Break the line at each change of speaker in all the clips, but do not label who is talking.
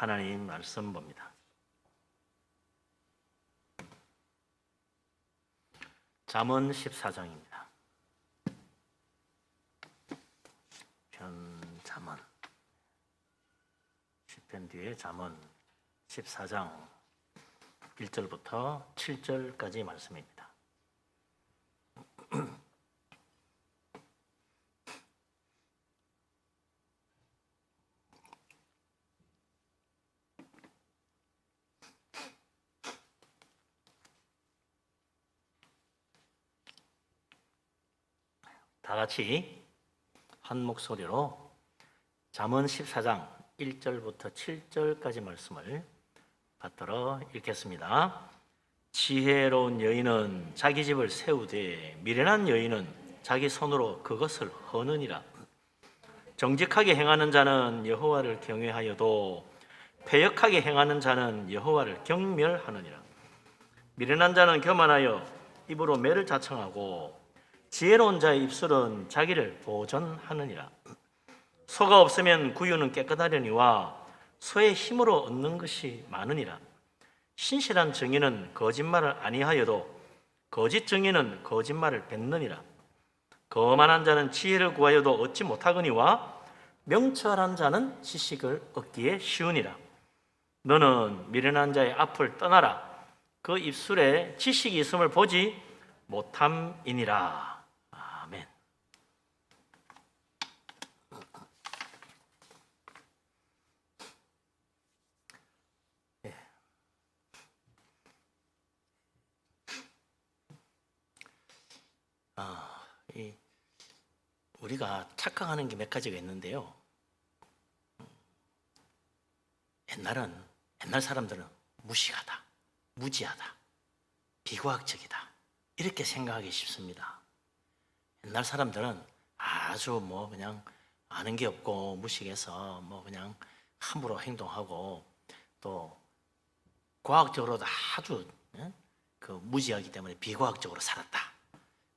하나님 말씀 봅니다. 잠언 14장입니다. 잠언 시편 뒤에 잠언 14장 1절부터 7절까지 말씀입니다. 다 같이 한 목소리로 잠언 14장 1절부터 7절까지 말씀을 받들어 읽겠습니다. 지혜로운 여인은 자기 집을 세우되 미련한 여인은 자기 손으로 그것을 허느니라. 정직하게 행하는 자는 여호와를 경외하여도 패역하게 행하는 자는 여호와를 경멸하느니라. 미련한 자는 교만하여 입으로 매를 자청하고 지혜로운 자의 입술은 자기를 보전하느니라. 소가 없으면 구유는 깨끗하려니와 소의 힘으로 얻는 것이 많으니라. 신실한 정의는 거짓말을 아니하여도 거짓 정의는 거짓말을 뱉느니라. 거만한 자는 지혜를 구하여도 얻지 못하거니와 명철한 자는 지식을 얻기에 쉬우니라. 너는 미련한 자의 앞을 떠나라. 그 입술에 지식이 있음을 보지 못함이니라. 아멘. 우리가 착각하는 게 몇 가지가 있는데요. 옛날 사람들은 무식하다, 무지하다, 비과학적이다 이렇게 생각하기 쉽습니다. 옛날 사람들은 아주 그냥 아는 게 없고 무식해서 그냥 함부로 행동하고 또 과학적으로도 아주 무지하기 때문에 비과학적으로 살았다.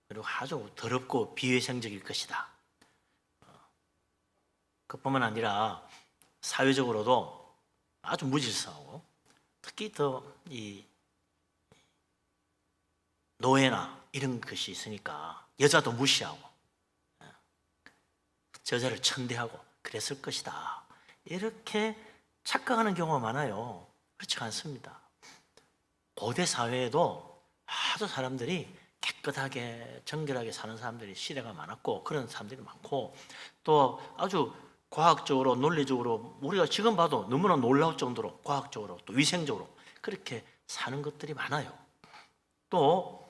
그리고 아주 더럽고 비위생적일 것이다. 그뿐만 아니라 사회적으로도 아주 무질서하고 특히 더 이 노예나 이런 것이 있으니까 여자도 무시하고 여자를 천대하고 그랬을 것이다. 이렇게 착각하는 경우가 많아요. 그렇지 않습니다. 고대 사회에도 아주 사람들이 깨끗하게 정결하게 사는 사람들이 시대가 많았고 그런 사람들이 많고 또 아주 과학적으로 논리적으로 우리가 지금 봐도 너무나 놀라울 정도로 과학적으로 또 위생적으로 그렇게 사는 것들이 많아요. 또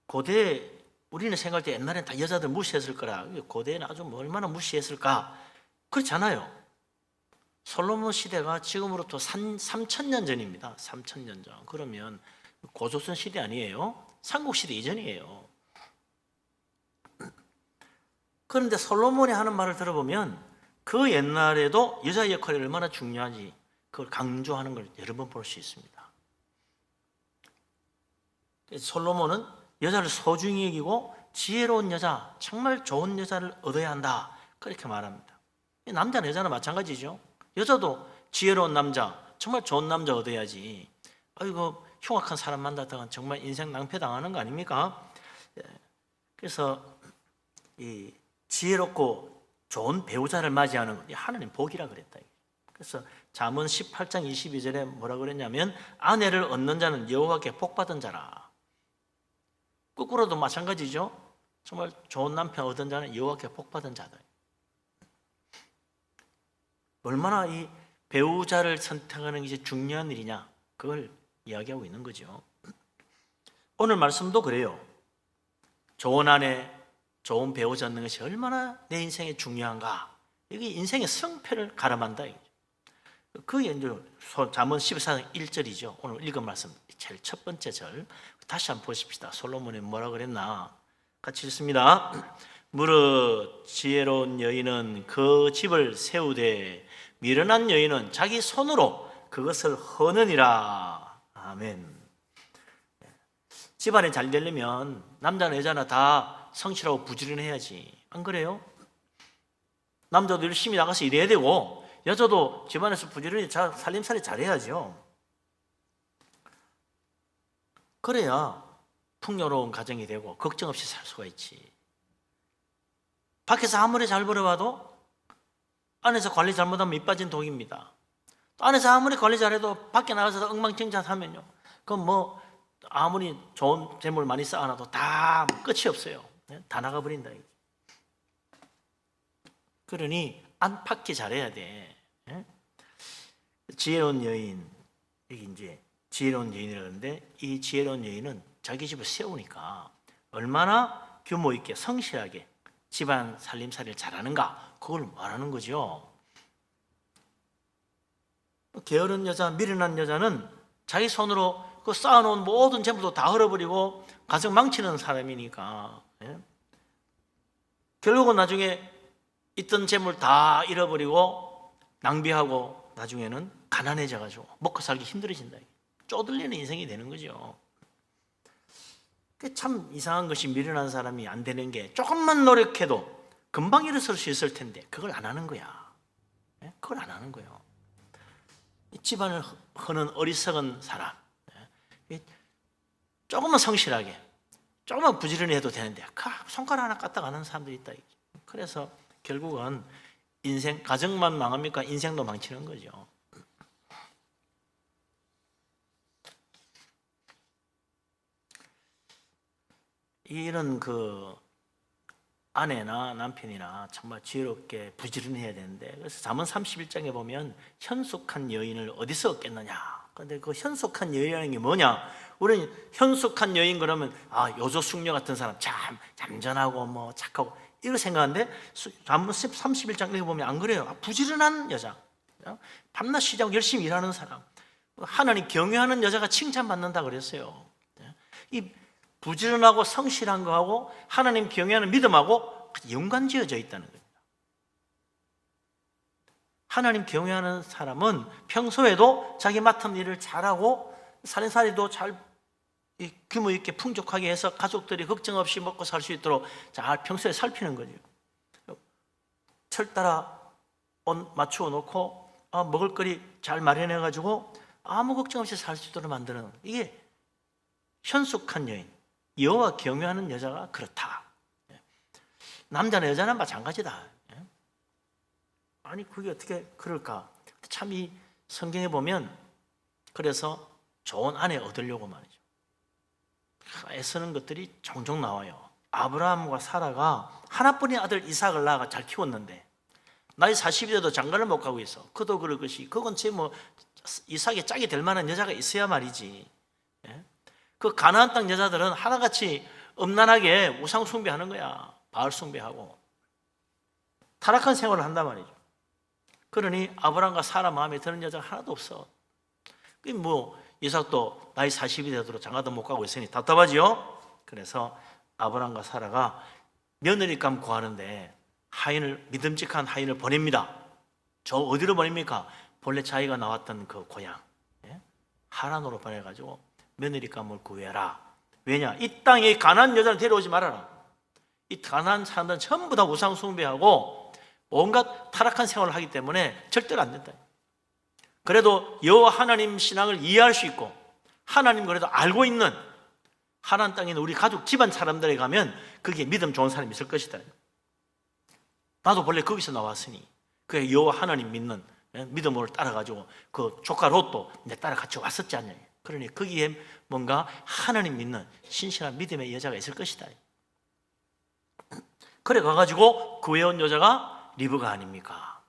고대 우리는 생각할 때 옛날엔 다 여자들 무시했을 거라. 고대에는 아주 얼마나 무시했을까. 그렇지 않아요. 솔로몬 시대가 지금으로부터 3,000년 전입니다. 3,000년 전. 그러면 고조선 시대 아니에요? 삼국시대 이전이에요. 그런데 솔로몬이 하는 말을 들어보면 그 옛날에도 여자의 역할이 얼마나 중요한지 그걸 강조하는 걸 여러 번 볼 수 있습니다. 솔로몬은 여자를 소중히 여기고 지혜로운 여자, 정말 좋은 여자를 얻어야 한다. 그렇게 말합니다. 남자나 여자나 마찬가지죠. 여자도 지혜로운 남자, 정말 좋은 남자 얻어야지. 아이고 흉악한 사람 만났다가 정말 인생 낭패당하는 거 아닙니까? 그래서 이 지혜롭고 좋은 배우자를 맞이하는 건 하나님 복이라 그랬다. 그래서 잠언 18장 22절에 뭐라 그랬냐면 아내를 얻는 자는 여호와께 복받은 자라. 거꾸로도 마찬가지죠. 정말 좋은 남편 얻은 자는 여호와께 복받은 자다. 얼마나 이 배우자를 선택하는 게 중요한 일이냐 그걸 이야기하고 있는 거죠. 오늘 말씀도 그래요. 좋은 아내, 좋은 배우자 얻는 것이 얼마나 내 인생에 중요한가. 이게 인생의 성패를 가름한다. 그게 이제 잠언 14장 1절이죠. 오늘 읽은 말씀 제일 첫 번째 절 다시 한번 보십시다. 솔로몬이 뭐라 그랬나 같이 읽습니다. 무릇 지혜로운 여인은 그 집을 세우되 미련한 여인은 자기 손으로 그것을 허느니라. 아멘. 집안이 잘 되려면 남자나 여자나 다 성실하고 부지런해야지. 안 그래요? 남자도 열심히 나가서 일해야 되고 여자도 집안에서 부지런히 살림살이 잘해야죠. 그래야 풍요로운 가정이 되고 걱정 없이 살 수가 있지. 밖에서 아무리 잘 벌어봐도 안에서 관리 잘못하면 밑 빠진 독입니다. 또 안에서 아무리 관리 잘해도 밖에 나가서 엉망진창하면요, 그건 뭐 아무리 좋은 재물 많이 쌓아놔도 다 끝이 없어요. 다 나가버린다. 그러니 안팎이 잘해야 돼. 지혜로운 여인, 여기 이제 지혜로운 여인이라는데, 이 지혜로운 여인은 자기 집을 세우니까 얼마나 규모 있게 성실하게 집안 살림살이를 잘하는가, 그걸 말하는 거죠. 게으른 여자, 미련한 여자는 자기 손으로 그 쌓아놓은 모든 재물도 다 흘려버리고 가정 망치는 사람이니까, 결국은 나중에 있던 재물 다 잃어버리고 낭비하고 나중에는 가난해져가지고 먹고 살기 힘들어진다. 쪼들리는 인생이 되는 거죠. 참 이상한 것이, 미련한 사람이 안 되는 게 조금만 노력해도 금방 일어설 수 있을 텐데 그걸 안 하는 거야. 그걸 안 하는 거예요. 집안을 허는 어리석은 사람, 조금만 성실하게, 조금만 부지런히 해도 되는데 손가락 하나 까딱 안 하는 사람들이 있다. 그래서 결국은 인생, 가정만 망합니까? 인생도 망치는 거죠. 이런 그 아내나 남편이나 정말 지혜롭게 부지런히 해야 되는데, 그래서 잠언 31장에 보면 현숙한 여인을 어디서 얻겠느냐. 그런데 그 현숙한 여인이라는 게 뭐냐? 우리는 현숙한 여인 그러면 요조숙녀 같은 사람, 참 얌전하고 뭐 착하고 이렇게 생각하는데, 잠언 31장 여기 보면 안 그래요. 부지런한 여자, 밤낮 쉬지 않고 열심히 일하는 사람, 하나님 경외하는 여자가 칭찬받는다 그랬어요. 이 부지런하고 성실한 거하고 하나님 경외하는 믿음하고 연관지어져 있다는 겁니다. 하나님 경외하는 사람은 평소에도 자기 맡은 일을 잘하고 살림살이도 잘 규모 있게 풍족하게 해서 가족들이 걱정 없이 먹고 살 수 있도록 잘 평소에 살피는 거죠. 철따라 옷 맞추어 놓고 먹을거리 잘 마련해 가지고 아무 걱정 없이 살 수 있도록 만드는, 이게 현숙한 여인, 여호와 경외하는 여자가 그렇다. 남자나 여자나 마찬가지다. 아니 그게 어떻게 그럴까? 참 이 성경에 보면 그래서 좋은 아내 얻으려고 말이죠, 애쓰는 것들이 종종 나와요. 아브라함과 사라가 하나뿐인 아들 이삭을 낳아가 잘 키웠는데 나이 40이 돼도 장가를 못 가고 있어. 그도 그럴 것이, 그건 뭐 이삭의 짝이 될 만한 여자가 있어야 말이지. 그 가나안 땅 여자들은 하나같이 음란하게 우상 숭배하는 거야. 바알 숭배하고 타락한 생활을 한단 말이죠. 그러니 아브라함과 사라 마음에 드는 여자가 하나도 없어. 뭐 이삭도 나이 40이 되도록 장가도 못 가고 있으니 답답하지요. 그래서 아브라함과 사라가 며느리감 구하는데 하인을, 믿음직한 하인을 보냅니다. 저 어디로 보냅니까? 본래 자기가 나왔던 그 고향 하란으로 보내가지고 며느리감을 구해라. 왜냐? 이 땅에 가나안 여자를 데려오지 말아라. 이 가나안 사람들은 전부 다 우상 숭배하고 온갖 타락한 생활을 하기 때문에 절대로 안 된다. 그래도 여호와 하나님 신앙을 이해할 수 있고 하나님 그래도 알고 있는 하나님 땅에 있는 우리 가족 집안 사람들에 가면 그게 믿음 좋은 사람이 있을 것이다. 나도 본래 거기서 나왔으니 그 여호와 하나님 믿는 믿음으로 따라가지고 그 조카 롯도 내 따라 같이 왔었지 않냐. 그러니 거기에 뭔가 하나님 믿는 신실한 믿음의 여자가 있을 것이다. 그래 가가지고 구해온 여자가 리브가 아닙니까?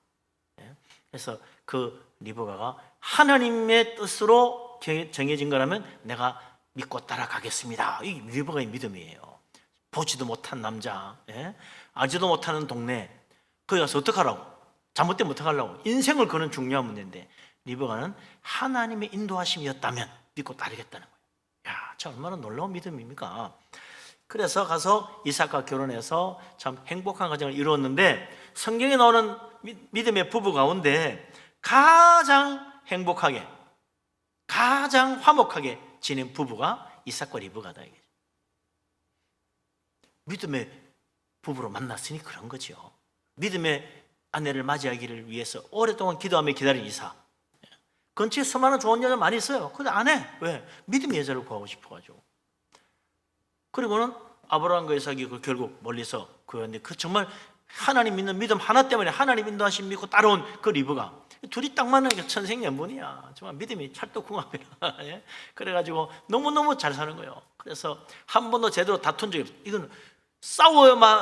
그래서 그 리브가가 하나님의 뜻으로 정해진 거라면 내가 믿고 따라가겠습니다. 이 리브가의 믿음이에요. 보지도 못한 남자, 알지도 못하는 동네, 거기 가서 어떡하라고? 잘못되면 어떡하려고? 인생을 거는 중요한 문제인데 리브가는 하나님의 인도하심이었다면 믿고 따르겠다는 거예요. 야, 참 얼마나 놀라운 믿음입니까? 그래서 가서 이삭과 결혼해서 참 행복한 가정을 이루었는데, 성경에 나오는 믿음의 부부 가운데 가장 행복하게, 가장 화목하게 지낸 부부가 이삭과 리브가다. 믿음의 부부로 만났으니 그런 거죠. 믿음의 아내를 맞이하기를 위해서 오랫동안 기도하며 기다린 이삭. 근처에 수많은 좋은 여자 많이 있어요. 근데 안 해. 왜? 믿음의 여자를 구하고 싶어가지고. 그리고는 아브라함과 이삭이 결국 멀리서 구했는데 그 정말 하나님 믿는 믿음 하나 때문에 하나님 인도하심 믿고 따라온 그 리브가 둘이 딱 만나니까 천생연분이야. 정말 믿음이 찰떡궁합이라. 예? 그래가지고 너무너무 잘 사는 거예요. 그래서 한 번도 제대로 다툰 적이 없어요. 이건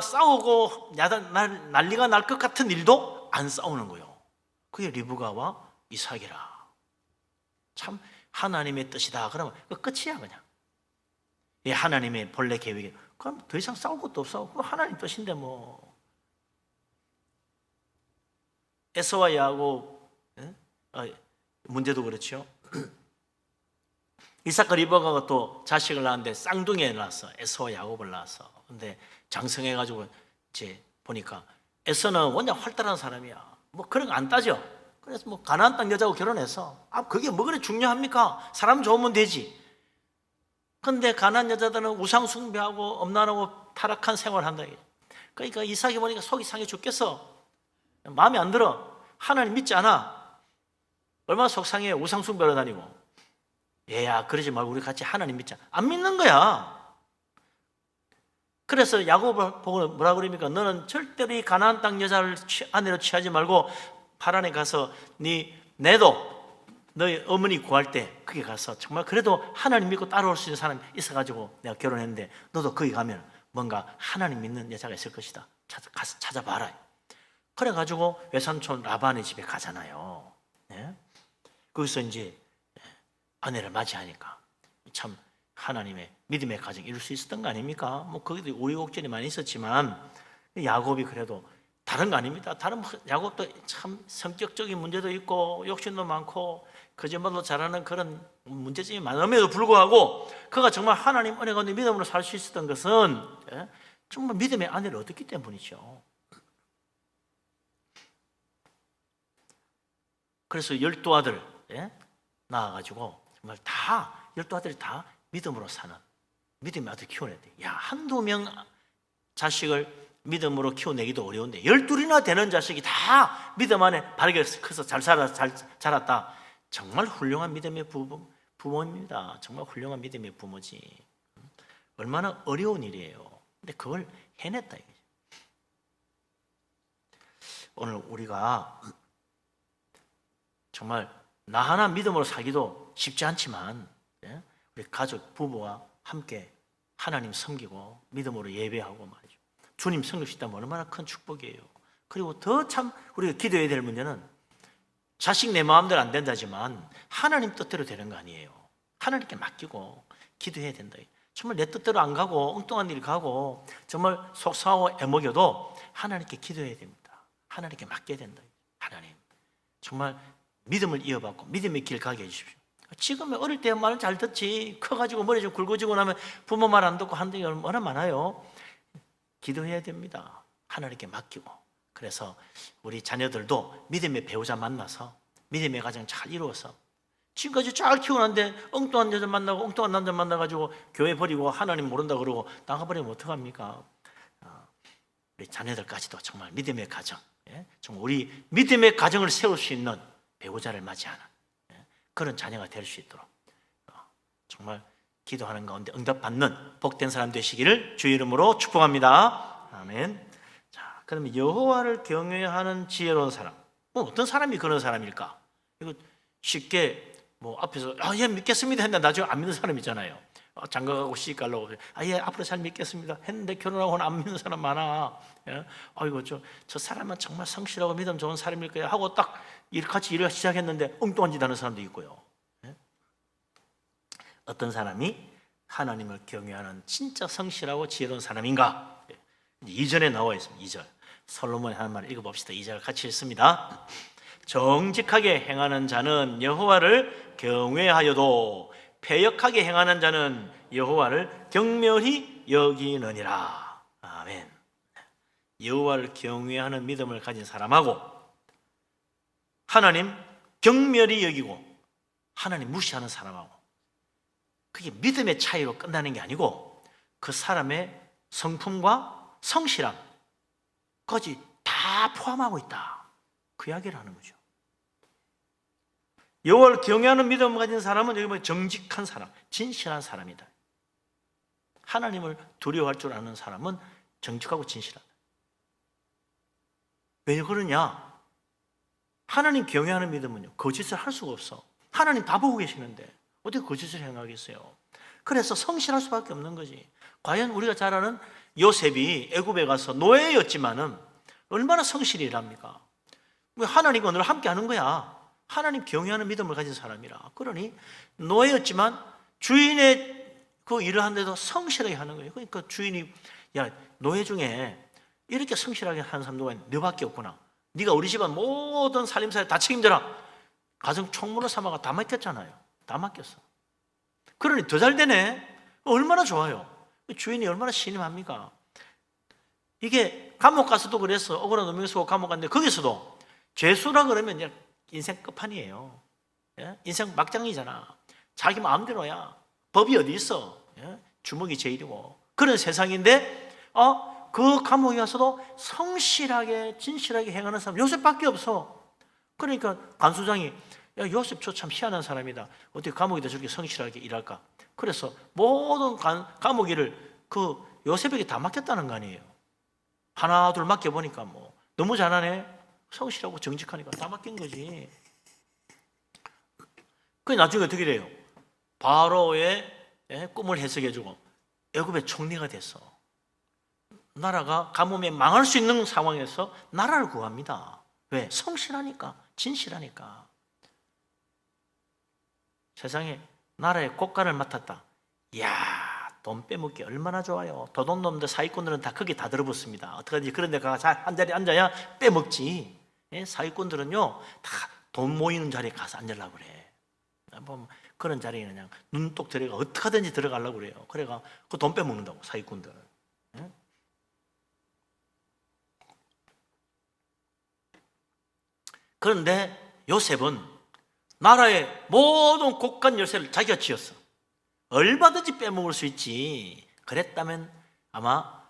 싸우고 난리가 날 것 같은 일도 안 싸우는 거예요. 그게 리브가와 이삭이라. 참 하나님의 뜻이다. 그러면 그 끝이야 그냥. 예, 하나님의 본래 계획이. 그럼 더 이상 싸울 것도 없어. 그거 하나님 뜻인데 뭐. 에서와 야곱 문제도 그렇죠. 이삭과 리브가가 또 자식을 낳았는데 쌍둥이를 낳았어. 에서와 야곱을 낳았어. 근데 장성해가지고 이제 보니까 에서는 워낙 활달한 사람이야. 뭐 그런 거 안 따져. 그래서 뭐 가나안 땅 여자하고 결혼해서 그게 뭐 그래 중요합니까? 사람 좋으면 되지. 근데 가나안 여자들은 우상 숭배하고 엄란하고 타락한 생활을 한다. 그러니까 이삭이 보니까 속이 상해 죽겠어. 마음에 안 들어. 하나님 믿지 않아. 얼마나 속상해. 우상 숭배하러 다니고. 얘야 그러지 말고 우리 같이 하나님 믿자. 안 믿는 거야. 그래서 야곱을 보고 뭐라 그럽니까? 너는 절대로 이 가나안 땅 여자를 아내로 취하지 말고 파란에 가서 내도 너희 어머니 구할 때 거기 가서 정말 그래도 하나님 믿고 따라올 수 있는 사람이 있어가지고 내가 결혼했는데 너도 거기 가면 뭔가 하나님 믿는 여자가 있을 것이다. 가서 찾아봐라. 그래가지고 외삼촌 라반의 집에 가잖아요. 네? 거기서 이제 아내를 맞이하니까 참 하나님의 믿음의 가정 이룰 수 있었던 거 아닙니까? 뭐 거기도 우여곡절이 많이 있었지만 야곱이 그래도 다른 거 아닙니다. 다른 야곱도 참 성격적인 문제도 있고 욕심도 많고 거짓말도 잘하는 그런 문제점이 많음에도 불구하고 그가 정말 하나님 은혜 가운데 믿음으로 살 수 있었던 것은 정말 믿음의 아내를 얻었기 때문이죠. 그래서 12아들 낳아가지고 정말 다 12아들이 다 믿음으로 사는 믿음의 아들 키워내야 돼. 야, 한두 명 자식을 믿음으로 키워내기도 어려운데 12이나 되는 자식이 다 믿음 안에 바르게 커서 잘 자랐다. 정말 훌륭한 믿음의 부모입니다. 정말 훌륭한 믿음의 부모지. 얼마나 어려운 일이에요. 근데 그걸 해냈다 이거죠. 오늘 우리가 정말 나 하나 믿음으로 살기도 쉽지 않지만 우리 가족, 부부와 함께 하나님 섬기고 믿음으로 예배하고 말이죠. 주님 섬길 수 있다면 얼마나 큰 축복이에요. 그리고 더 참 우리가 기도해야 될 문제는 자식 내 마음대로 안 된다지만 하나님 뜻대로 되는 거 아니에요. 하나님께 맡기고 기도해야 된다. 정말 내 뜻대로 안 가고 엉뚱한 일 가고 정말 속상하고 애먹여도 하나님께 기도해야 됩니다. 하나님께 맡겨야 된다. 하나님 정말 믿음을 이어받고 믿음의 길 가게 해주십시오. 지금 어릴 때 말은 잘 듣지 커가지고 머리 좀 굵어지고 나면 부모 말 안 듣고 하는 게 얼마나 많아요. 기도해야 됩니다. 하나님께 맡기고. 그래서 우리 자녀들도 믿음의 배우자 만나서 믿음의 가정 잘 이루어서 지금까지 잘 키워놨는데 엉뚱한 여자 만나고 엉뚱한 남자 만나가지고 교회 버리고 하나님 모른다 그러고 나가버리면 어떡합니까? 우리 자녀들까지도 정말 믿음의 가정, 정말 우리 믿음의 가정을 세울 수 있는 배우자를 맞이하는 그런 자녀가 될 수 있도록 정말 기도하는 가운데 응답받는 복된 사람 되시기를 주의 이름으로 축복합니다. 아멘. 자, 그러면 여호와를 경외하는 지혜로운 사람. 어떤 사람이 그런 사람일까? 이거 쉽게 뭐 앞에서 예 믿겠습니다 했는데 나중에 안 믿는 사람 있잖아요. 장가가고 시집 가려고 예 앞으로 잘 믿겠습니다 했는데 결혼하고는 안 믿는 사람 많아. 아이고 저 사람은 정말 성실하고 믿음 좋은 사람일 거야 하고 딱 같이 일을 시작했는데 엉뚱한 짓 하는 사람도 있고요. 어떤 사람이 하나님을 경외하는 진짜 성실하고 지혜로운 사람인가? 2절에 나와 있습니다. 2절 솔로몬이 하는 말을 읽어봅시다. 2절 같이 읽습니다. 정직하게 행하는 자는 여호와를 경외하여도 패역하게 행하는 자는 여호와를 경멸히 여기느니라. 아멘. 여호와를 경외하는 믿음을 가진 사람하고 하나님 경멸히 여기고 하나님 무시하는 사람하고 그게 믿음의 차이로 끝나는 게 아니고 그 사람의 성품과 성실함까지 다 포함하고 있다. 그 이야기를 하는 거죠. 여호와를 경외하는 믿음을 가진 사람은 여기 보면 정직한 사람, 진실한 사람이다. 하나님을 두려워할 줄 아는 사람은 정직하고 진실하다. 왜 그러냐? 하나님 경외하는 믿음은요, 거짓을 할 수가 없어. 하나님 다 보고 계시는데 어떻게 거짓을 행하겠어요? 그래서 성실할 수밖에 없는 거지. 과연 우리가 잘 아는 요셉이 애굽에 가서 노예였지만은 얼마나 성실히 일합니까? 하나님과 늘 함께 하는 거야. 하나님 경외하는 믿음을 가진 사람이라. 그러니 노예였지만 주인의 그 일을 하는데도 성실하게 하는 거예요. 그러니까 주인이, 야, 노예 중에 이렇게 성실하게 하는 사람 누가 있냐? 너밖에 없구나. 네가 우리 집안 모든 살림살이 다 책임져라. 가정 총무로 삼아가 다 맡겼잖아요. 다 맡겼어. 그러니 더 잘 되네. 얼마나 좋아요. 주인이 얼마나 신임합니까? 이게 감옥 가서도 그랬어. 억울한 놈이 쓰고 감옥 갔는데 거기서도 죄수라 그러면 이제 인생 끝판이에요. 예? 인생 막장이잖아. 자기 마음대로야. 법이 어디 있어? 예? 주먹이 제일이고. 그런 세상인데 그 감옥에 가서도 성실하게 진실하게 행하는 사람 요셉밖에 없어. 그러니까 간수장이, 야, 요셉 저 참 희한한 사람이다. 어떻게 감옥에다 저렇게 성실하게 일할까? 그래서 모든 감옥 일을 그 요셉에게 다 맡겼다는 거 아니에요. 하나 둘 맡겨보니까 뭐 너무 잘하네. 성실하고 정직하니까 다 맡긴 거지. 그게 나중에 어떻게 돼요? 바로의 꿈을 해석해주고 애굽의 총리가 됐어. 나라가 가뭄에 망할 수 있는 상황에서 나라를 구합니다. 왜? 성실하니까, 진실하니까. 세상에 나라의 국가를 맡았다. 이야, 돈 빼먹기 얼마나 좋아요. 도둑놈들 사기꾼들은 다 거기 다 들어붙습니다. 어떡하지? 그런 데 가서 한 자리에 앉아야 빼먹지. 사기꾼들은요, 다 돈 모이는 자리에 가서 앉으려고 그래. 그런 자리에 그냥 눈독 들어가 어떻게 하든지 들어가려고 그래요. 그래가 그 돈 빼먹는다고, 사기꾼들. 그런데 요셉은 나라의 모든 곳간 열쇠를 자기가 쥐었어. 얼마든지 빼먹을 수 있지. 그랬다면 아마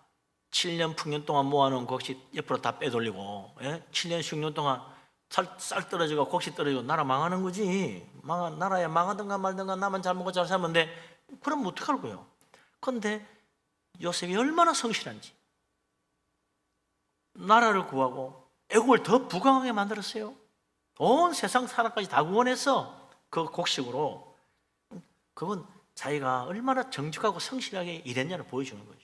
7년 풍년 동안 모아놓은 곡식 옆으로 다 빼돌리고 7년 6년 동안 쌀 떨어지고 곡식 떨어지고 나라 망하는 거지. 나라야 망하든가 말든가 나만 잘 먹고 잘 살면 돼. 그럼 어떡할 거예요? 그런데 요셉이 얼마나 성실한지 나라를 구하고 애국을 더 부강하게 만들었어요. 온 세상 사람까지 다 구원했어. 그 곡식으로. 그건 자기가 얼마나 정직하고 성실하게 일했냐를 보여주는 거죠.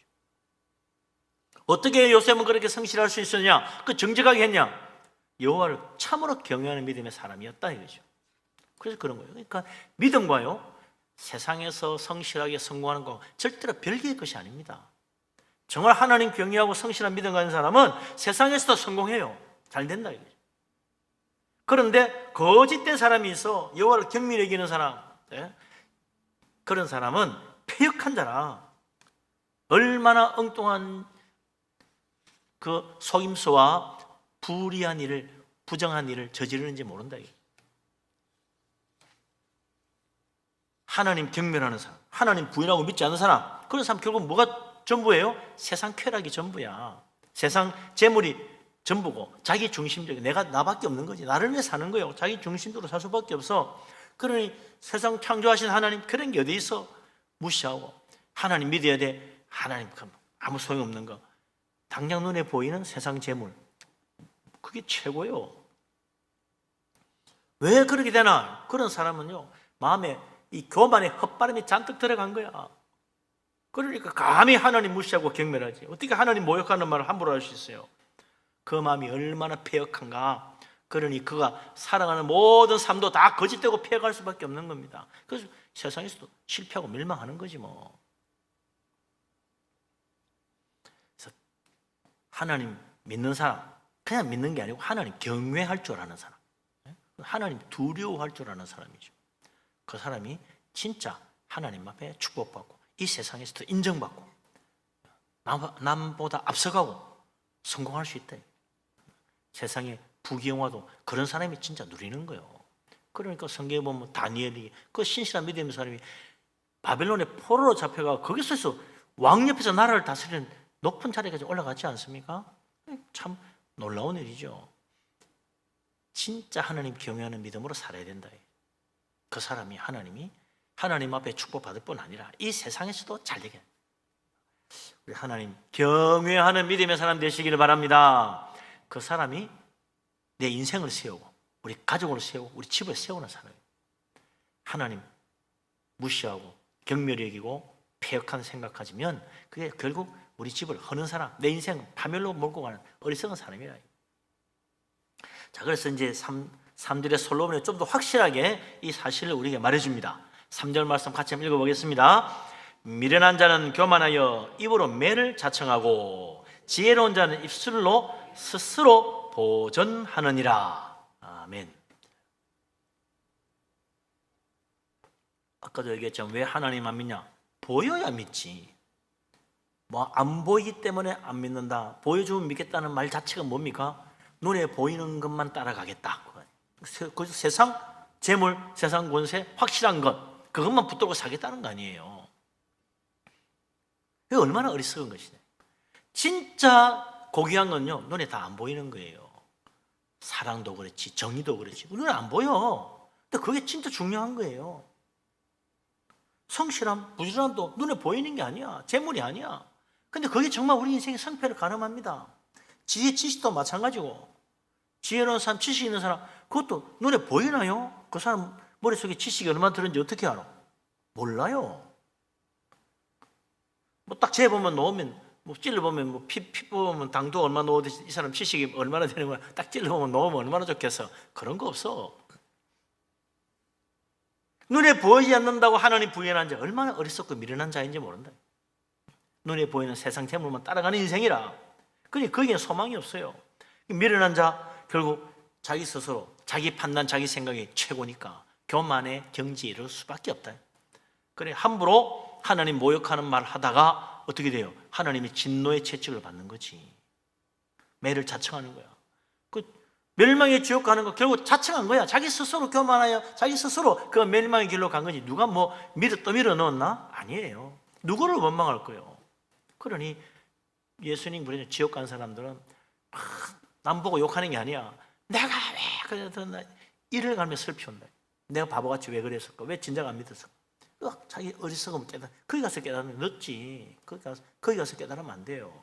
어떻게 요셉은 그렇게 성실할 수 있었냐? 그 정직하게 했냐? 여호와를 참으로 경외하는 믿음의 사람이었다 이거죠. 그래서 그런 거예요. 그러니까 믿음과요, 세상에서 성실하게 성공하는 거 절대로 별개의 것이 아닙니다. 정말 하나님 경외하고 성실한 믿음 가진 사람은 세상에서도 성공해요. 잘 된다 이거죠. 그런데 거짓된 사람이 있어. 여호와를 경밀히 여기는 사람, 그런 사람은 패역한 자라. 얼마나 엉뚱한 그 속임수와 불의한 일을, 부정한 일을 저지르는지 모른다. 하나님 경멸하는 사람, 하나님 부인하고 믿지 않는 사람, 그런 사람 결국 뭐가 전부예요? 세상 쾌락이 전부야. 세상 재물이 전부고 자기 중심적인, 내가 나밖에 없는 거지. 나를 위해 사는 거예요. 자기 중심적으로 살 수밖에 없어. 그러니 세상 창조하신 하나님 그런 게 어디 있어? 무시하고 하나님 믿어야 돼. 하나님 아무 소용없는 거, 당장 눈에 보이는 세상 재물, 그게 최고예요. 왜 그렇게 되나? 그런 사람은요, 마음에 이 교만의 헛바람이 잔뜩 들어간 거야. 그러니까 감히 하나님 무시하고 경멸하지. 어떻게 하나님 모욕하는 말을 함부로 할 수 있어요? 그 마음이 얼마나 패역한가. 그러니 그가 살아가는 모든 삶도 다 거짓되고 패역할 수밖에 없는 겁니다. 그래서 세상에서도 실패하고 멸망하는 거지 뭐. 그래서 하나님 믿는 사람, 그냥 믿는 게 아니고 하나님 경외할 줄 아는 사람, 하나님 두려워할 줄 아는 사람이죠. 그 사람이 진짜 하나님 앞에 축복받고 이 세상에서도 인정받고 남보다 앞서가고 성공할 수 있다. 세상에 부귀영화도 그런 사람이 진짜 누리는 거예요. 그러니까 성경에 보면 다니엘이, 그 신실한 믿음의 사람이 바벨론의 포로로 잡혀가 거기서 왕 옆에서 나라를 다스리는 높은 자리까지 올라가지 않습니까? 참 놀라운 일이죠. 진짜 하나님 경외하는 믿음으로 살아야 된다. 그 사람이 하나님 앞에 축복받을 뿐 아니라 이 세상에서도 잘 되게, 우리 하나님 경외하는 믿음의 사람 되시기를 바랍니다. 그 사람이 내 인생을 세우고 우리 가족을 세우고 우리 집을 세우는 사람이에요. 하나님 무시하고 경멸히 여기고 폐역한 생각하지면 그게 결국 우리 집을 허는 사람, 내 인생 파멸로 몰고 가는 어리석은 사람이라. 자, 그래서 이제 3절의 솔로몬이 좀 더 확실하게 이 사실을 우리에게 말해줍니다. 3절 말씀 같이 한번 읽어보겠습니다. 미련한 자는 교만하여 입으로 매를 자청하고 지혜로운 자는 입술로 스스로 보전하느니라. 아멘. 아까도 얘기했지만 왜 하나님 안 믿냐? 보여야 믿지. 뭐 안 보이기 때문에 안 믿는다, 보여주면 믿겠다는 말 자체가 뭡니까? 눈에 보이는 것만 따라가겠다. 그 세상 재물, 세상 권세, 확실한 것, 그것만 붙들고 사겠다는 거 아니에요. 이게 얼마나 어리석은 것이냐. 진짜 고귀한 건요, 눈에 다 안 보이는 거예요. 사랑도 그렇지, 정의도 그렇지, 눈에 안 보여. 근데 그게 진짜 중요한 거예요. 성실함, 부지런함도 눈에 보이는 게 아니야. 재물이 아니야. 근데 그게 정말 우리 인생의 성패를 가늠합니다. 지혜, 지식도 마찬가지고, 지혜로운 사람, 지식 있는 사람, 그것도 눈에 보이나요? 그 사람 머릿속에 지식이 얼마나 들었는지 어떻게 알아? 몰라요. 뭐 딱 재보면 넣으면, 뭐 찔러보면, 뭐 피 뽑으면 당도 얼마 넣어도 이 사람 지식이 얼마나 되는 거야. 딱 찔러보면 넣으면 얼마나 좋겠어. 그런 거 없어. 눈에 보이지 않는다고 하나님 부인한 자 얼마나 어리석고 미련한 자인지 모른다. 눈에 보이는 세상 재물만 따라가는 인생이라. 그러니 거기에 소망이 없어요. 미련한 자, 결국 자기 스스로, 자기 판단, 자기 생각이 최고니까 교만에 경지에 이를 수밖에 없다. 그래, 함부로 하나님 모욕하는 말 하다가 어떻게 돼요? 하나님이 진노의 채찍을 받는 거지. 매를 자청하는 거야. 그 멸망의 지옥 가는 거 결국 자청한 거야. 자기 스스로 교만하여 자기 스스로 그 멸망의 길로 간 거지. 누가 뭐 또 밀어 넣었나? 아니에요. 누구를 원망할 거예요. 그러니 예수님 그러죠. 지옥 간 사람들은 남 보고 욕하는 게 아니야. 내가 왜 그랬던 이를 가며 슬피 온다. 내가 바보같이 왜 그랬을까? 왜 진작 안 믿었을까? 자기 어리석으면 깨달아. 거기 가서 깨달으면 늦지. 거기 가서 깨달으면 안 돼요.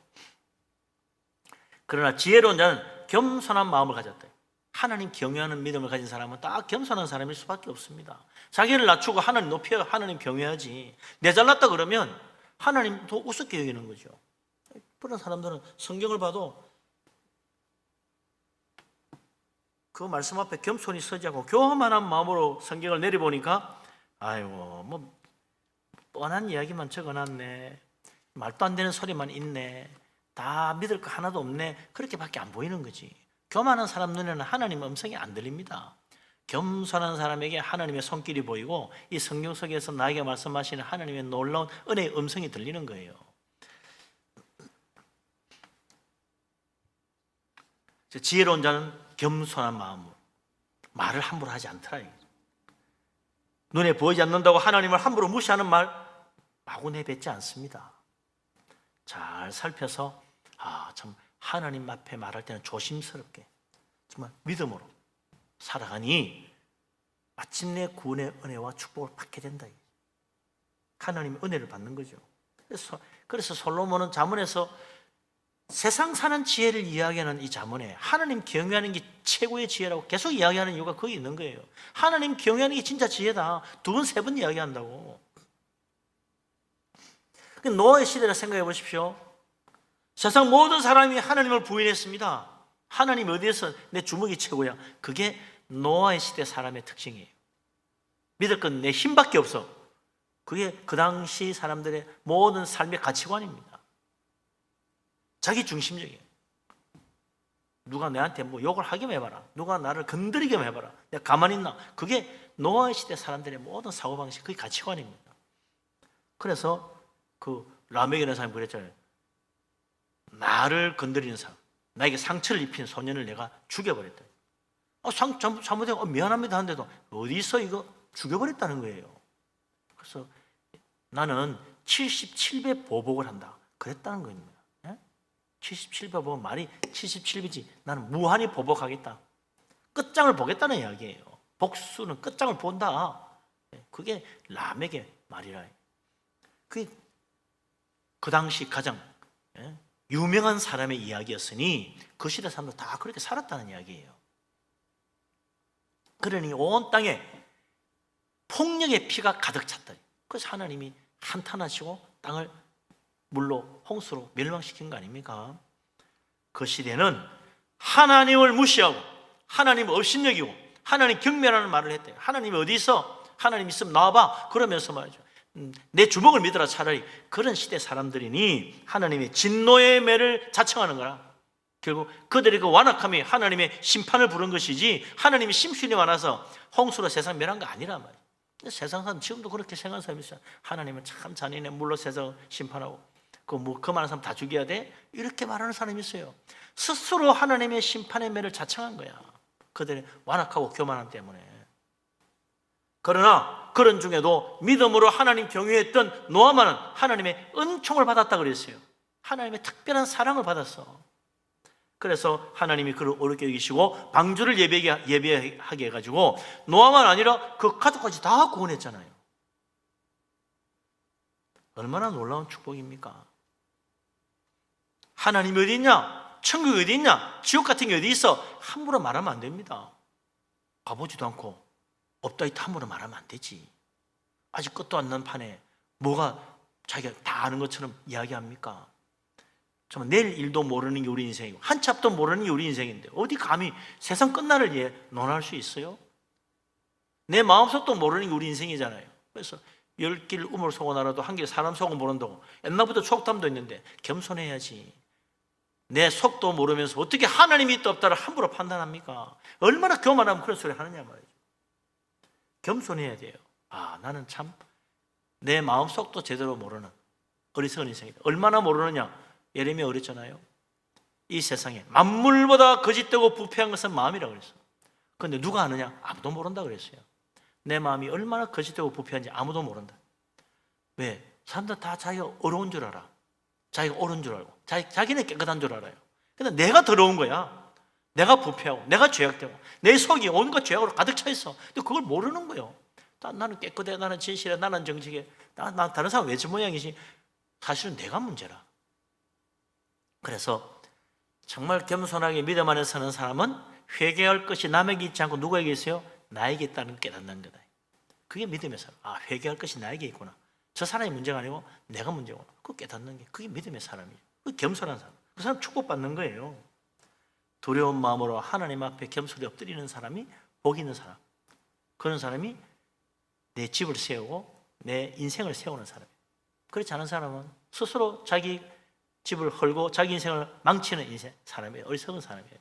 그러나 지혜로운 자는 겸손한 마음을 가졌다. 하나님 경외하는 믿음을 가진 사람은 딱 겸손한 사람일 수밖에 없습니다. 자기를 낮추고 하나님 높여 하나님 경외하지. 내 잘났다 그러면 하나님 더 우습게 여기는 거죠. 그런 사람들은 성경을 봐도 그 말씀 앞에 겸손히 서지 않고 교만한 마음으로 성경을 내려보니까 아이고 뭐 뻔한 이야기만 적어놨네, 말도 안 되는 소리만 있네, 다 믿을 거 하나도 없네, 그렇게밖에 안 보이는 거지. 교만한 사람 눈에는 하나님의 음성이 안 들립니다. 겸손한 사람에게 하나님의 손길이 보이고 이 성경 속에서 나에게 말씀하시는 하나님의 놀라운 은혜의 음성이 들리는 거예요. 지혜로운 자는 겸손한 마음으로 말을 함부로 하지 않더라. 눈에 보이지 않는다고 하나님을 함부로 무시하는 말 마구 내뱉지 않습니다. 잘 살펴서 참 하나님 앞에 말할 때는 조심스럽게 정말 믿음으로 살아가니 마침내 구원의 은혜와 축복을 받게 된다. 하나님의 은혜를 받는 거죠. 그래서 솔로몬은 잠언에서 세상 사는 지혜를 이야기하는 이 잠언에 하나님 경외하는 게 최고의 지혜라고 계속 이야기하는 이유가 거기 있는 거예요. 하나님 경외하는 게 진짜 지혜다. 2번, 3번 이야기한다고. 노아의 시대를 생각해 보십시오. 세상 모든 사람이 하나님을 부인했습니다. 하나님 어디에서 내 주먹이 최고야. 그게 노아의 시대 사람의 특징이에요. 믿을 건 내 힘밖에 없어. 그게 그 당시 사람들의 모든 삶의 가치관입니다. 자기 중심적이에요. 누가 내한테 뭐 욕을 하기만 해봐라, 누가 나를 건드리기만 해봐라, 내가 가만히 있나. 그게 노아의 시대 사람들의 모든 사고방식, 그게 가치관입니다. 그래서 그 라멕이라는 사람이 그랬잖아요. 나를 건드리는 사람, 나에게 상처를 입힌 소년을 내가 죽여버렸다. 잘못해서 미안합니다 하는데도 어디서 이거 죽여버렸다는 거예요. 그래서 나는 77배 보복을 한다 그랬다는 겁니다. 77배 보면 말이 77배지 나는 무한히 보복하겠다. 끝장을 보겠다는 이야기예요. 복수는 끝장을 본다. 그게 라멕의 말이라. 그게 그 당시 가장 유명한 사람의 이야기였으니 그 시대 사람들 다 그렇게 살았다는 이야기예요. 그러니 온 땅에 폭력의 피가 가득 찼다. 그래서 하나님이 한탄하시고 땅을 물로 홍수로 멸망시킨 거 아닙니까? 그 시대는 하나님을 무시하고 하나님을 업신여기고 하나님 경멸하는 말을 했대요. 하나님이 어디 있어? 하나님 있으면 나와봐. 그러면서 말이죠. 내 주먹을 믿어라. 차라리. 그런 시대 사람들이니 하나님의 진노의 매를 자청하는 거라. 결국 그들의 그 완악함이 하나님의 심판을 부른 것이지 하나님이 심술이 많아서 홍수로 세상 멸한 거 아니란 말이에요. 세상 사람 지금도 그렇게 생각하는 사람이 있어요. 하나님은 참 잔인해. 물로 세상을 심판하고 그 많은 사람 다 죽여야 돼? 이렇게 말하는 사람이 있어요. 스스로 하나님의 심판의 매를 자청한 거야. 그들의 완악하고 교만함 때문에. 그러나 그런 중에도 믿음으로 하나님 경유했던 노아만은 하나님의 은총을 받았다 그랬어요. 하나님의 특별한 사랑을 받았어. 그래서 하나님이 그를 어렵게 여기시고 방주를 예배하게 해가지고 노아만 아니라 그 가족까지 다 구원했잖아요. 얼마나 놀라운 축복입니까? 하나님이 어디 있냐? 천국이 어디 있냐? 지옥 같은 게 어디 있어? 함부로 말하면 안 됩니다. 가보지도 않고 없다 있다 함부로 말하면 안 되지. 아직 끝도 안 난 판에 뭐가 자기가 다 아는 것처럼 이야기합니까? 정말 내일 일도 모르는 게 우리 인생이고 한치 앞도 모르는 게 우리 인생인데 어디 감히 세상 끝날을 논할 수 있어요? 내 마음속도 모르는 게 우리 인생이잖아요. 그래서 10길 우물 속은 알아도 한 길 사람 속은 모른다고. 옛날부터 촉담도 있는데 겸손해야지. 내 속도 모르면서 어떻게 하나님이 있다 없다를 함부로 판단합니까? 얼마나 교만하면 그런 소리 하느냐 말이죠. 겸손해야 돼요. 나는 참 내 마음속도 제대로 모르는 어리석은 인생이다. 얼마나 모르느냐? 예레미야 어렸잖아요. 이 세상에 만물보다 거짓되고 부패한 것은 마음이라고 그랬어요. 그런데 누가 아느냐? 아무도 모른다 그랬어요. 내 마음이 얼마나 거짓되고 부패한지 아무도 모른다. 왜? 사람들 다 자기가 어려운 줄 알아. 자기가 옳은 줄 알고 자기는 깨끗한 줄 알아요. 근데 내가 더러운 거야. 내가 부패하고 내가 죄악되고 내 속이 온갖 죄악으로 가득 차 있어. 근데 그걸 모르는 거예요. 나는 깨끗해, 나는 진실해, 나는 정직해. 나 다른 사람 왜 저 모양이지? 사실은 내가 문제라. 그래서 정말 겸손하게 믿음 안에 서는 사람은 회개할 것이 남에게 있지 않고 누구에게 있어요? 나에게 있다는 걸 깨닫는 거다. 그게 믿음의 사람. 회개할 것이 나에게 있구나. 저 사람이 문제가 아니고 내가 문제구나. 그거 깨닫는 게 그게 믿음의 사람이에요. 그게 겸손한 사람. 그 사람 축복받는 거예요. 두려운 마음으로 하나님 앞에 겸손히 엎드리는 사람이 복 있는 사람. 그런 사람이 내 집을 세우고 내 인생을 세우는 사람이에요. 그렇지 않은 사람은 스스로 자기 집을 헐고 자기 인생을 망치는 사람이에요. 어리석은 사람이에요.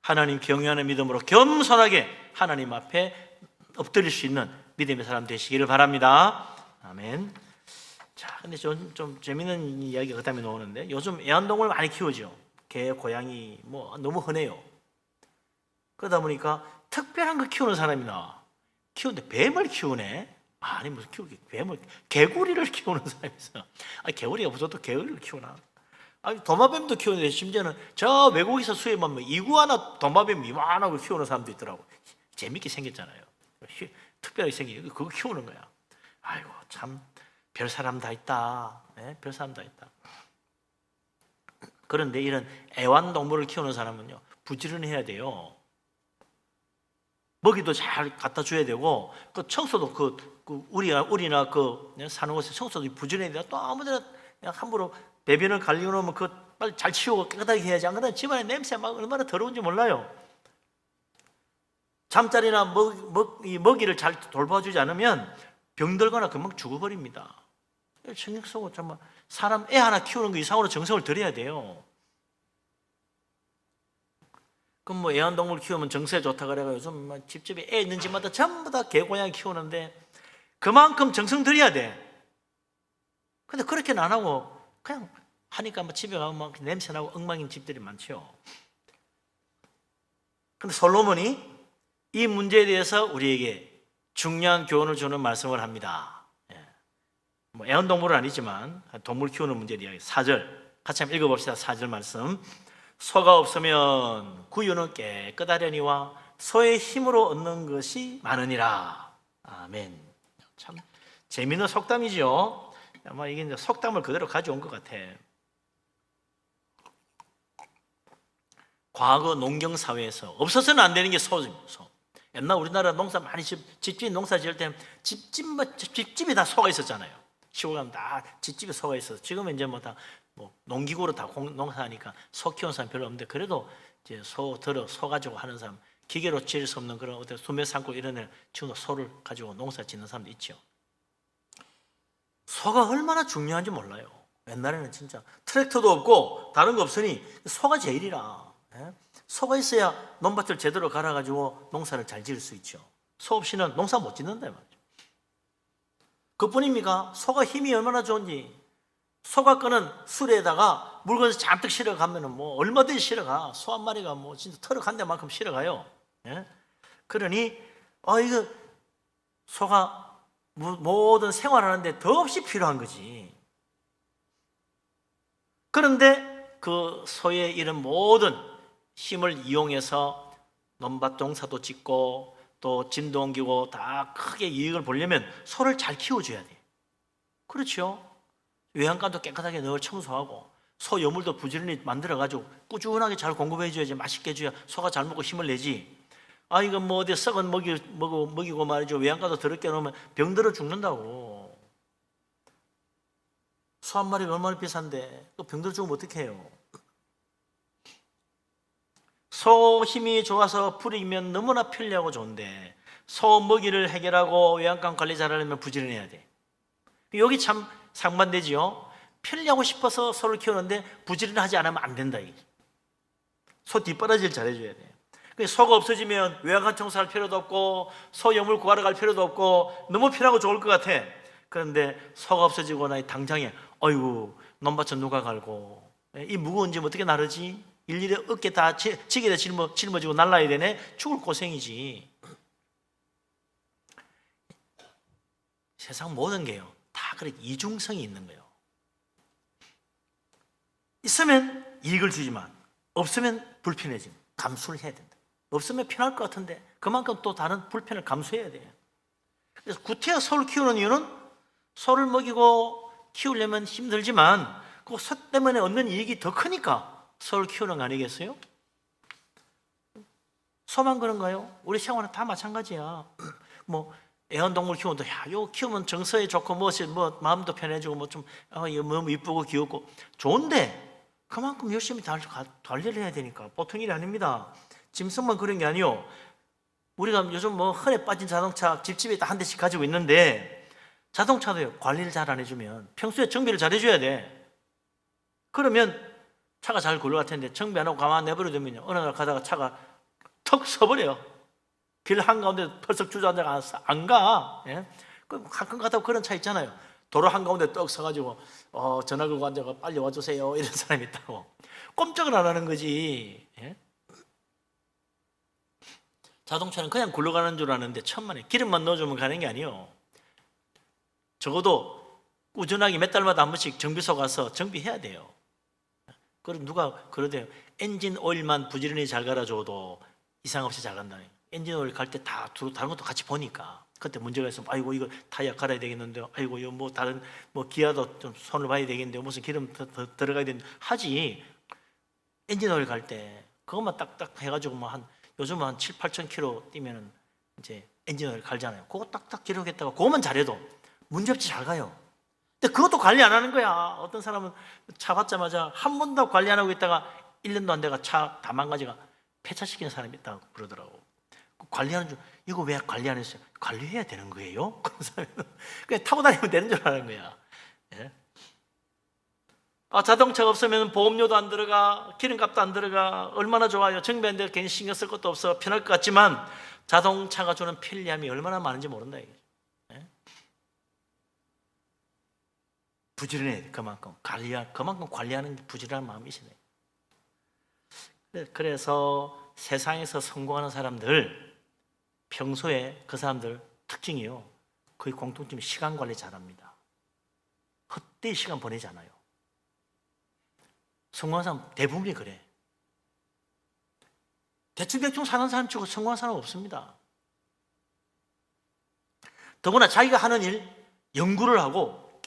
하나님 경외하는 믿음으로 겸손하게 하나님 앞에 엎드릴 수 있는 믿음의 사람 되시기를 바랍니다. 아멘. 자, 근데 좀 재밌는 이야기가 그 다음에 나오는데 요즘 애완동물 많이 키우죠. 개, 고양이 너무 흔해요. 그러다 보니까 특별한 거 키우는 사람이 나와. 키우는데 뱀을 키우네. 아니 무슨 뱀을 개구리를 키우는 사람이 있어. 개구리가 무서워도 개구리를 키우나. 도마뱀도 키우는데 심지어는 저 외국에서 수입하면 이구아나 도마뱀 이만하고 키우는 사람도 있더라고. 재밌게 생겼잖아요. 특별하게 생긴 그거 키우는 거야. 아이고 참 별 사람 다 있다. 네? 별 사람 다 있다. 그런데 이런 애완동물을 키우는 사람은요 부지런해야 돼요. 먹이도 잘 갖다 줘야 되고 그 청소도 우리나 사는 곳에 청소도 부지런해야 돼요. 또 아무데나 그냥 함부로 배변을 갈리고 놓으면 그 빨리 잘 치우고 깨끗하게 해야지. 안 그러면 집안에 냄새 막 얼마나 더러운지 몰라요. 잠자리나 먹이를 잘 돌봐주지 않으면 병들거나 금방 죽어버립니다. 신경 쓰고 정말 사람 애 하나 키우는 거 이상으로 정성을 들여야 돼요. 그럼 애완동물 키우면 정서에 좋다 그래가지고 요즘 집집에 애 있는 집마다 전부 다 개고양이 키우는데 그만큼 정성 들여야 돼. 근데 그렇게는 안 하고 그냥 하니까 집에 가면 막 냄새 나고 엉망인 집들이 많죠. 근데 솔로몬이 이 문제에 대해서 우리에게 중요한 교훈을 주는 말씀을 합니다. 애완동물은 아니지만 동물 키우는 문제에 대해 4절 같이 한번 읽어봅시다. 4절 말씀. 소가 없으면 구유는 깨끗하려니와 소의 힘으로 얻는 것이 많으니라. 아멘. 참 재미있는 속담이죠. 아마 이게 이제 속담을 그대로 가져온 것 같아. 과거 농경 사회에서 없어서는 안 되는 게 소입니다. 옛날 우리나라 농사 많이 집집 농사 지을 때 집집이 다 소가 있었잖아요. 시골 가면 다 집집에 소가 있어서 지금은 이제 뭐 다 뭐 농기구로 다 농사하니까 소 키우는 사람 별로 없는데 그래도 이제 소 가지고 하는 사람 기계로 지을 수 없는 그런 어떤 소매 산골 이런 데 지금 소를 가지고 농사 짓는 사람도 있죠. 소가 얼마나 중요한지 몰라요. 옛날에는 진짜 트랙터도 없고 다른 거 없으니 소가 제일이라. 소가 있어야 논밭을 제대로 갈아가지고 농사를 잘 지을 수 있죠. 소 없이는 농사 못 짓는다 말이죠. 그뿐입니까? 소가 힘이 얼마나 좋은지. 소가 끄는 수레에다가 물건을 잔뜩 실어가면은 뭐 얼마든지 실어가. 소 한 마리가 뭐 진짜 트럭 한 대만큼 실어가요. 그러니 이거 소가 모든 생활하는데 더없이 필요한 거지. 그런데 그 소의 이런 모든 힘을 이용해서 논밭 농사도 짓고 또 짐도 옮기고 다 크게 이익을 보려면 소를 잘 키워줘야 돼. 그렇죠? 외양간도 깨끗하게 늘 청소하고 소 여물도 부지런히 만들어가지고 꾸준하게 잘 공급해줘야지. 맛있게 해줘야 소가 잘 먹고 힘을 내지. 이거 뭐 어디 썩은 먹이고 말이죠. 외양간도 더럽게 놓으면 병들어 죽는다고. 소 한 마리가 얼마나 비싼데 또 병들어 죽으면 어떡해요. 소 힘이 좋아서 부리면 너무나 편리하고 좋은데 소 먹이를 해결하고 외양간 관리 잘하려면 부지런해야 돼. 여기 참 상반되지요. 편리하고 싶어서 소를 키우는데 부지런하지 않으면 안 된다. 소 뒷바라지를 잘해줘야 돼. 소가 없어지면 외양간 청소할 필요도 없고 소 여물 구하러 갈 필요도 없고 너무 편하고 좋을 것 같아. 그런데 소가 없어지고 나니 당장에 어이구 논밭은 누가 갈고 이 무거운 짐 어떻게 나르지? 일일이 어깨 다 지게다 짊어지고 날라야 되네. 죽을 고생이지. 세상 모든 게요 다 그래 이중성이 있는 거예요. 있으면 이익을 주지만 없으면 불편해짐. 감수를 해야 된다. 없으면 편할 것 같은데 그만큼 또 다른 불편을 감수해야 돼요. 그래서 구태여 소를 키우는 이유는 소를 먹이고 키우려면 힘들지만 그 소 때문에 얻는 이익이 더 크니까 소를 키우는 거 아니겠어요? 소만 그런가요? 우리 생활은 다 마찬가지야. 뭐 애완동물 키우는데 이거 키우면 정서에 좋고 뭐 마음도 편해지고 뭐 좀 너무 이쁘고 귀엽고 좋은데 그만큼 열심히 관리를 해야 되니까 보통 일이 아닙니다. 짐승만 그런 게 아니요. 우리가 요즘 뭐 흔해 빠진 자동차 집집에 다 한 대씩 가지고 있는데 자동차도요 관리를 잘 안 해주면 평소에 정비를 잘 해줘야 돼. 그러면 차가 잘 굴러갈 텐데 정비 안 하고 가만 내버려두면요 어느 날 가다가 차가 턱 서버려요. 길 한가운데 벌써 주저앉아서 안 가. 가끔 가다 그런 차 있잖아요. 도로 한가운데 떡 서가지고 전화 걸고 앉아가 빨리 와주세요 이런 사람이 있다고. 꼼짝을 안 하는 거지. 자동차는 그냥 굴러가는 줄 아는데 천만에 기름만 넣어주면 가는 게 아니에요. 적어도 꾸준하게 몇 달마다 한 번씩 정비소 가서 정비해야 돼요. 그럼 누가 그러대요. 엔진 오일만 부지런히 잘 갈아줘도 이상 없이 잘 간다. 엔진 오일 갈 때 다 다른 것도 같이 보니까 그때 문제가 있으면 아이고 이거 타이어 갈아야 되겠는데요. 아이고 이거 뭐 다른 뭐 기아도 좀 손을 봐야 되겠는데요. 무슨 기름 더 들어가야 되는데 하지. 엔진 오일 갈 때 그것만 딱딱 해가지고 뭐 요즘은 한 7, 8천 킬로 뛰면은 이제 엔진 오일 갈잖아요. 그거 딱딱 기록했다가 그것만 잘해도 문제없이 잘 가요. 근데 그것도 관리 안 하는 거야. 어떤 사람은 차 받자마자 한 번도 관리 안 하고 있다가 1년도 안 돼가 차 다 망가지가 폐차시키는 사람이 있다고 그러더라고. 관리하는 줄 이거 왜 관리 안 했어요? 관리해야 되는 거예요? 그런 사람은 그냥 타고 다니면 되는 줄 아는 거야. 자동차가 없으면 보험료도 안 들어가, 기름값도 안 들어가. 얼마나 좋아요. 정비하는데 괜히 신경 쓸 것도 없어. 편할 것 같지만 자동차가 주는 편리함이 얼마나 많은지 모른다 이게. 부지런해야 돼. 그만큼 관리하는 게 부지런한 마음이시네. 그래서 세상에서 성공하는 사람들 평소에 그 사람들 특징이요. 거의 공통점이 시간 관리 잘합니다. 헛되이 시간 보내지 않아요. 성공한 사람 대부분이 그래. 대충 사는 사람 치고 성공한 사람 없습니다. 더구나 자기가 하는 일 연구를 하고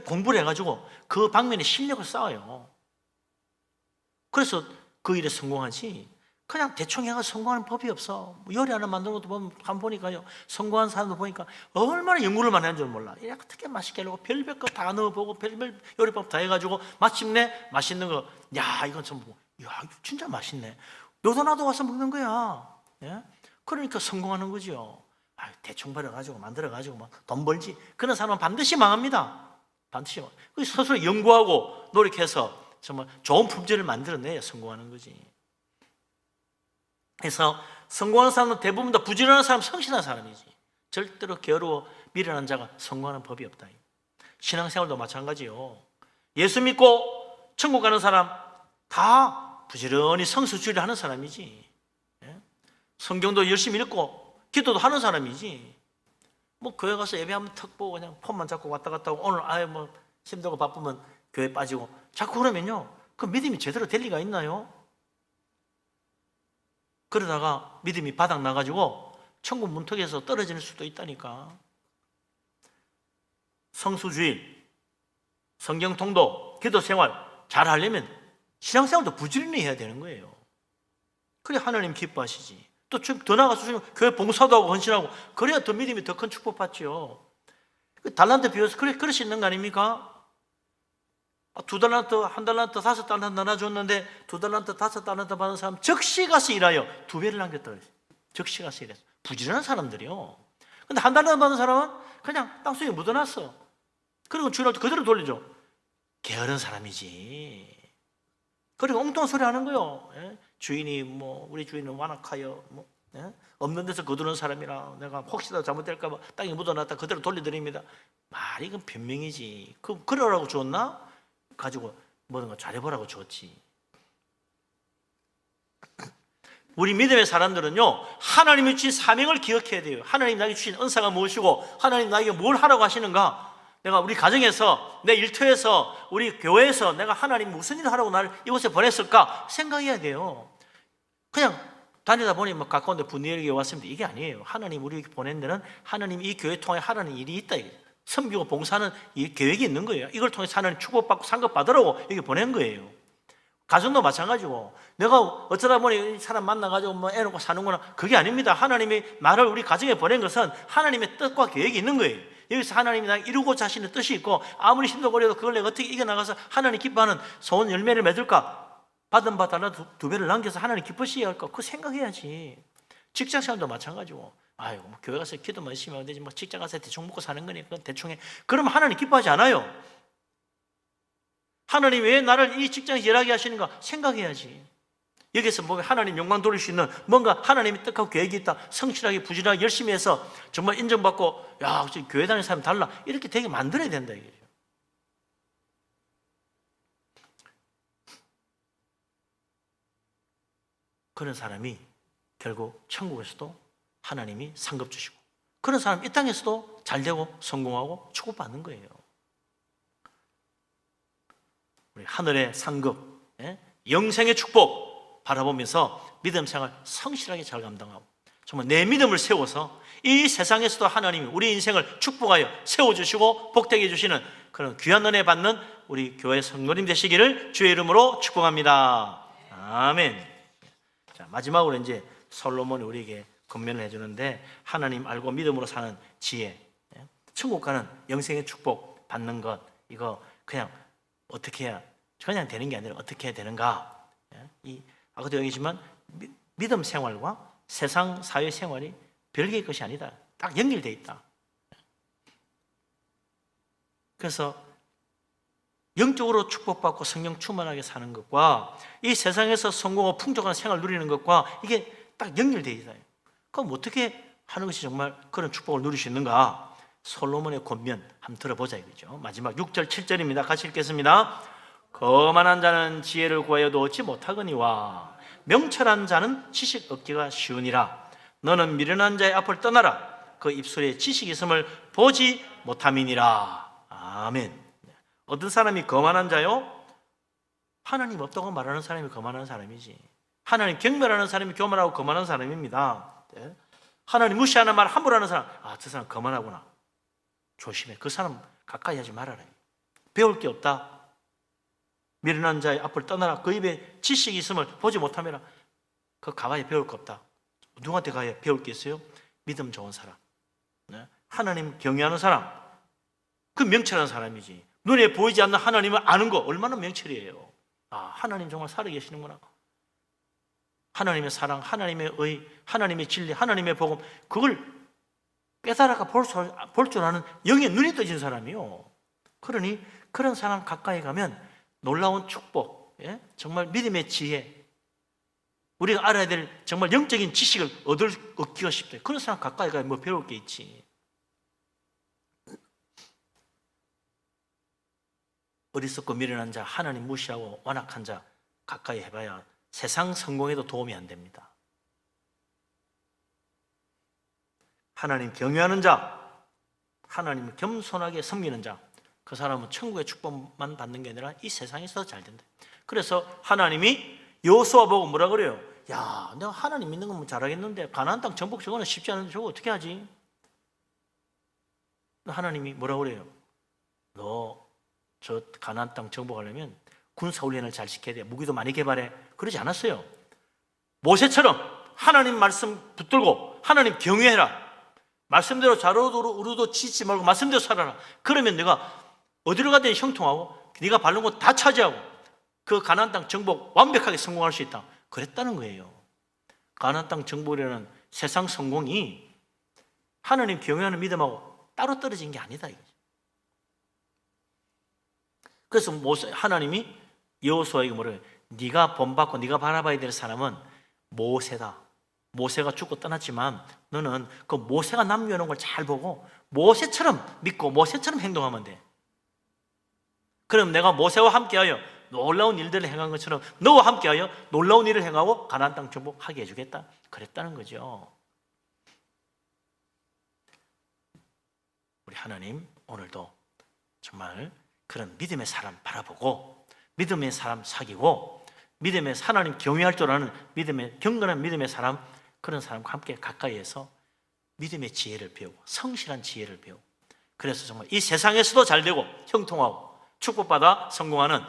공부를 해가지고 그 방면에 실력을 쌓아요. 그래서 그 일에 성공하지, 그냥 대충 해가 성공하는 법이 없어. 요리 하나 만드는 것도 보면 한번 보니까요, 성공한 사람도 보니까 얼마나 연구를 많이 한 줄 몰라. 이렇게 어떻게 맛있게 하려고 별별 거 다 넣어보고 별별 요리법 다 해가지고 마침내 맛있는 거, 야 이건 좀, 야 이거 진짜 맛있네. 너도 나도 와서 먹는 거야. 예? 그러니까 성공하는 거죠. 대충 버려가지고 만들어가지고 뭐 돈 벌지, 그런 사람은 반드시 망합니다. 반드시. 스스로 연구하고 노력해서 정말 좋은 품질을 만들어내야 성공하는 거지. 그래서 성공하는 사람은 대부분 다 부지런한 사람, 성실한 사람이지. 절대로 게으르고 미련한 자가 성공하는 법이 없다. 신앙생활도 마찬가지요. 예수 믿고 천국 가는 사람 다 부지런히 성수주의를 하는 사람이지. 성경도 열심히 읽고 기도도 하는 사람이지. 뭐 교회 가서 예배하면 턱 보고 그냥 폰만 잡고 왔다 갔다 하고, 오늘 아예 뭐 힘들고 바쁘면 교회 빠지고, 자꾸 그러면요, 그 믿음이 제대로 될 리가 있나요? 그러다가 믿음이 바닥 나가지고 천국 문턱에서 떨어질 수도 있다니까. 성수주의, 성경 통독, 기도 생활 잘 하려면 신앙생활도 부지런히 해야 되는 거예요. 그래 하나님 기뻐하시지. 또 더 나아가서 교회 봉사도 하고 헌신하고, 그래야 더 믿음이 더 큰 축복 받죠. 달란트 비워서 그럴 수 있는 거 아닙니까? 2달란트, 1달란트, 5달란트 나눠줬는데 2달란트, 5달란트 받은 사람 즉시 가서 일하여 2배를 남겼다. 즉시 가서 일했어. 부지런한 사람들이요. 근데 1달란트 받은 사람은 그냥 땅속에 묻어놨어. 그리고 주일날 그대로 돌리죠. 게으른 사람이지. 그리고 엉뚱한 소리 하는 거요. 주인이 뭐 우리 주인은 완악하여 뭐 없는 데서 거두는 사람이라 내가 혹시라도 잘못될까 봐 땅에 묻어놨다 그대로 돌려드립니다. 말이 이건 변명이지. 그러라고 줬나? 가지고 뭐든가 잘해보라고 줬지. 우리 믿음의 사람들은요, 하나님이 주신 사명을 기억해야 돼요. 하나님 나에게 주신 은사가 무엇이고 하나님 나에게 뭘 하라고 하시는가. 내가 우리 가정에서, 내 일터에서, 우리 교회에서 내가 하나님 무슨 일을 하라고 나를 이곳에 보냈을까 생각해야 돼요. 그냥 다니다 보니 뭐 가까운 데 분위기에 왔습니다, 이게 아니에요. 하나님 우리 보낸 데는 하나님 이 교회 통해 하라는 일이 있다. 섬기고 봉사하는 이 계획이 있는 거예요. 이걸 통해서 하나님 축복받고 상급 받으라고 여기 보낸 거예요. 가정도 마찬가지고, 내가 어쩌다 보니 사람 만나가지고 뭐 애 놓고 사는구나, 그게 아닙니다. 하나님이 나를 우리 가정에 보낸 것은 하나님의 뜻과 계획이 있는 거예요. 여기서 하나님이 나 이루고자 하시는 뜻이 있고, 아무리 힘들고 그걸 내가 어떻게 이겨나가서 하나님 기뻐하는 좋은 열매를 맺을까? 받은 바 달라 2배를 남겨서 하나님 기쁘시게 할까? 그거 생각해야지. 직장생활도 마찬가지고, 아이고 뭐 교회 가서 기도만 열심히 하면 되지, 뭐 직장 가서 대충 먹고 사는 거니까 그건 대충 해. 그러면 하나님 기뻐하지 않아요. 하나님 왜 나를 이 직장에서 일하게 하시는가 생각해야지. 여기서 뭐 하나님 영광 돌릴 수 있는 뭔가 하나님이 뜻하고 계획이 있다. 성실하게 부지런하게 열심히 해서 정말 인정받고, 야 교회 다니는 사람 달라, 이렇게 되게 만들어야 된다 이거죠. 그런 사람이 결국 천국에서도 하나님이 상급 주시고, 그런 사람 이 땅에서도 잘되고 성공하고 축복받는 거예요. 우리 하늘의 상급, 영생의 축복 바라보면서 믿음 생활 성실하게 잘 감당하고, 정말 내 믿음을 세워서 이 세상에서도 하나님이 우리 인생을 축복하여 세워주시고 복되게 해주시는 그런 귀한 은혜 받는 우리 교회 성도님 되시기를 주의 이름으로 축복합니다. 아멘. 자, 마지막으로 이제 솔로몬이 우리에게 권면을 해주는데, 하나님 알고 믿음으로 사는 지혜, 천국 가는 영생의 축복 받는 것, 이거 그냥 어떻게 해야, 그냥 되는 게 아니라 어떻게 해야 되는가. 아까도 얘기했지만 믿음 생활과 세상 사회 생활이 별개의 것이 아니다. 딱 연결되어 있다. 그래서 영적으로 축복받고 성령 충만하게 사는 것과 이 세상에서 성공하고 풍족한 생활을 누리는 것과 이게 딱 연결되어 있어요. 그럼 어떻게 하는 것이 정말 그런 축복을 누릴 수 있는가? 솔로몬의 권면 한번 들어보자 이거죠. 마지막 6절 7절입니다. 같이 읽겠습니다. 거만한 자는 지혜를 구하여도 얻지 못하거니와 명철한 자는 지식 얻기가 쉬우니라. 너는 미련한 자의 앞을 떠나라. 그 입술에 지식이 있음을 보지 못함이니라. 아멘. 어떤 사람이 거만한 자요? 하나님 없다고 말하는 사람이 거만한 사람이지. 하나님 경멸하는 사람이 교만하고 거만한 사람입니다. 하나님 무시하는 말 함부로 하는 사람, 저 사람 거만하구나. 조심해. 그 사람 가까이 하지 말아라. 배울 게 없다. 미련한 자의 앞을 떠나라. 그 입에 지식이 있음을 보지 못하면 그 가봐야 배울 거 없다. 누구한테 가야 배울 게 있어요? 믿음 좋은 사람, 하나님 경외하는 사람, 그 명철한 사람이지. 눈에 보이지 않는 하나님을 아는 거 얼마나 명철이에요. 하나님 정말 살아계시는구나. 하나님의 사랑, 하나님의 의, 하나님의 진리, 하나님의 복음, 그걸 깨달아가 볼 줄 아는 영의 눈이 떠진 사람이요. 그러니 그런 사람 가까이 가면 놀라운 축복, 정말 믿음의 지혜, 우리가 알아야 될 정말 영적인 지식을 얻기가 쉽다. 그런 사람 가까이 가야 뭐 배울 게 있지. 어리석고 미련한 자, 하나님 무시하고 완악한 자 가까이 해봐야 세상 성공에도 도움이 안 됩니다. 하나님 경외하는 자, 하나님을 겸손하게 섬기는 자, 그 사람은 천국의 축복만 받는 게 아니라 이 세상에서 잘 된다. 그래서 하나님이 여호수아 보고 뭐라 그래요? 야, 내가 하나님 믿는 건 잘하겠는데 가나안 땅 정복 저거는 쉽지 않은데 저거 어떻게 하지? 하나님이 뭐라 그래요? 너 저 가나안 땅 정복하려면 군사 훈련을 잘 시켜야 돼. 무기도 많이 개발해. 그러지 않았어요. 모세처럼 하나님 말씀 붙들고 하나님 경외해라. 말씀대로 자로도 우르도 치지 말고 말씀대로 살아라. 그러면 내가 어디로 가든 형통하고 네가 바른 곳 다 차지하고 그 가나안 땅 정복 완벽하게 성공할 수 있다. 그랬다는 거예요. 가나안 땅 정복이라는 세상 성공이 하나님 경외하는 믿음하고 따로 떨어진 게 아니다. 그래서 하나님이 여호수아에게 뭐래요? 네가 본받고 네가 바라봐야 될 사람은 모세다. 모세가 죽고 떠났지만 너는 그 모세가 남겨놓은 걸 잘 보고 모세처럼 믿고 모세처럼 행동하면 돼. 그럼 내가 모세와 함께하여 놀라운 일들을 행한 것처럼 너와 함께하여 놀라운 일을 행하고 가나안 땅 정복하게 해주겠다. 그랬다는 거죠. 우리 하나님 오늘도 정말 그런 믿음의 사람 바라보고 믿음의 사람 사귀고 믿음의 하나님 경외할 줄 아는 믿음의 경건한 믿음의 사람, 그런 사람과 함께 가까이에서 믿음의 지혜를 배우고 성실한 지혜를 배우고, 그래서 정말 이 세상에서도 잘되고 형통하고 축복받아 성공하는,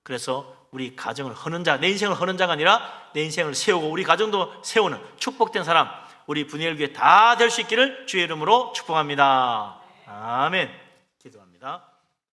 그래서 우리 가정을 허는 자, 내 인생을 허는 자가 아니라 내 인생을 세우고 우리 가정도 세우는 축복된 사람, 우리 분이엘 교회 다 될 수 있기를 주의 이름으로 축복합니다. 아멘. 기도합니다.